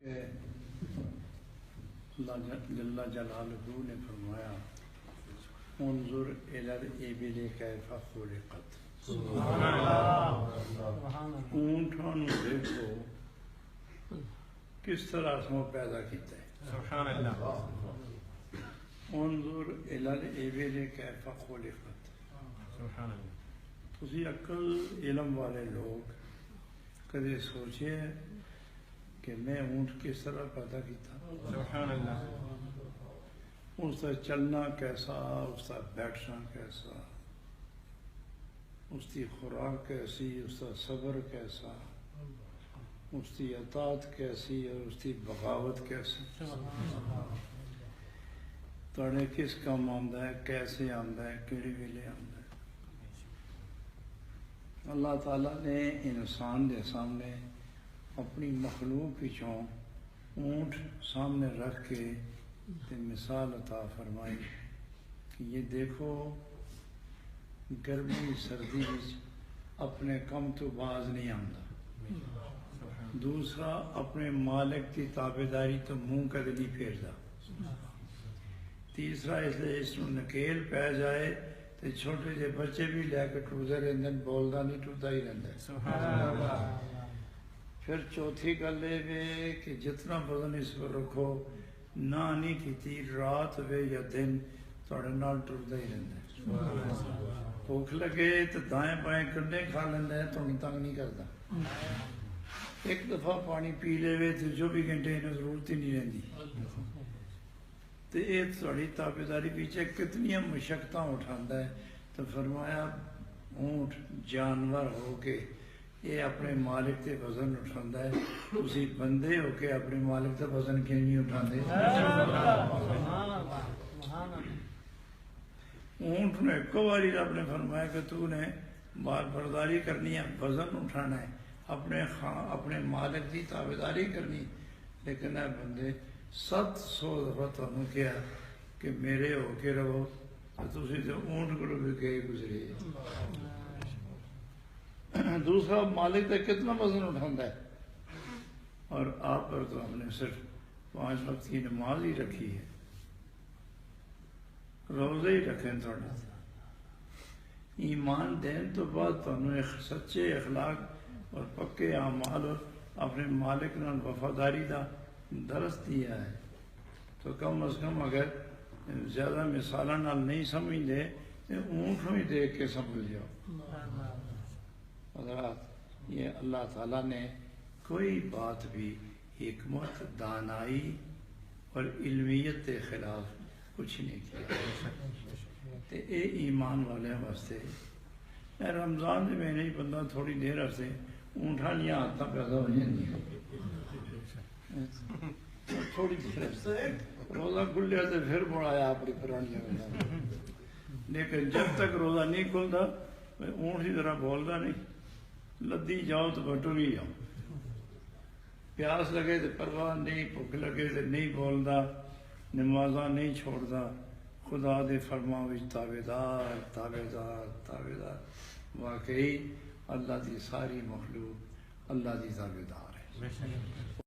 کہ اللہ جل جلالہ نے فرمایا انظر الی الابل کیف خلقت، اونٹوں دیکھو کس طرح سے پیدا کیتا ہے۔ سبحان اللہ۔ انظر الی الابل کیف خلقت۔ سبحان اللہ۔ تسی عقل علم والے لوگ کدے سوچے کہ میں اونٹ کس طرح پیدا کیتا؟ سبحان اللہ۔ اس کا چلنا کیسا، اس کا بیٹھنا کیسا، اس کی خوراک کیسی، اس کا صبر کیسا، اس کی اطاعت کیسی اور اس کی بغاوت کیسی، تھوڑے کس کام آندا ہے، کیسے آندا ہے، کیڑے ویلے آندا ہے۔ اللہ تعالیٰ نے انسان کے سامنے اپنی مخلوق پچھوں اونٹ سامنے رکھ کے تے مثال عطا فرمائی کہ یہ دیکھو گرمی سردی اپنے کم تو باز نہیں آتا، دوسرا اپنے مالک کی تابعداری تو منہ کدے نہیں پھیردا، تیسرا اس لیے اس کو نکیل پی جائے تو چھوٹے جے بچے بھی لے کے ٹرتے رہتے ہیں، بولدا نہیں ٹرتا ہی رہتا ہے۔ پھر چوتھی گل یہ کہ جتنا وزن اس پر رکھو نہ نہیں کیتی، رات وے یا دن تھوڑے نال ٹرتا ہی رہتا ہے۔ بھوک لگے تو دائیں بائیں کنڈے کھا لینا ہے، تھوڑی تنگ نہیں کرتا۔ ایک دفعہ پانی پی لے تو 24 گھنٹے انہیں ضرورت ہی نہیں رہتی۔ تو یہ تھوڑی تابعداری پیچھے کتنی مشقتیں اٹھاتا ہے۔ تو فرمایا اونٹ جانور ہو کے یہ اپنے مالک تے وزن اٹھاتا ہے، تسی بندے ہو کے اپنے مالک تے وزن کیوں نہیں اٹھاندے؟ اونٹ نے ایک باری رب نے فرمایا کہ تو نے بار برداری کرنی ہے، وزن اٹھانا ہے، اپنے مالک کی تابعداری کرنی، لیکن اے بندے 700 دفعہ تمہیں کیا کہ میرے ہو کے رہو، تو تسی تو اونٹ کو بھی گئے گزرے۔ دوسرا مالک کا کتنا وزن اٹھاتا ہے، اور آپ پر تو ہم نے صرف 5 وقت کی نماز ہی رکھی ہے، روزے ہی رکھیں تھوڑا۔ ایمان دین تو بعد تمہیں ایک سچے اخلاق اور پکے اعمال اور اپنے مالک نال وفاداری دا درس دیا ہے، تو کم از کم اگر زیادہ مثالاں نال نہیں سمجھتے تو اونٹ ہی دیکھ کے سمجھ جاؤ۔ حضرات، یہ اللہ تعالیٰ نے کوئی بات بھی حکمت، دانائی اور علمیت کے خلاف کچھ نہیں کیا۔ تو اے ایمان والے واسطے اے رمضان کے مہینے بندہ تھوڑی دیر واسطے اونٹاں دیاں عادتاں پیدا ہو جاندیاں، تھوڑی دیر واسطے روزہ کھلیا تو پھر بڑھایا اپنی پرانی گلاں، لیکن جب تک روزہ نہیں کھلتا اونٹ کی طرح بولدا نہیں، لدی جاؤ تو بٹوری جاؤ، پیاس لگے تو پرواہ نہیں، بھوک لگے تو نہیں بولدا، نمازاں نہیں چھوڑدا، خدا دے فرما وچ تابعدار تابعدار تابعدار۔ واقعی اللہ دی ساری مخلوق اللہ دی تابعدار ہے۔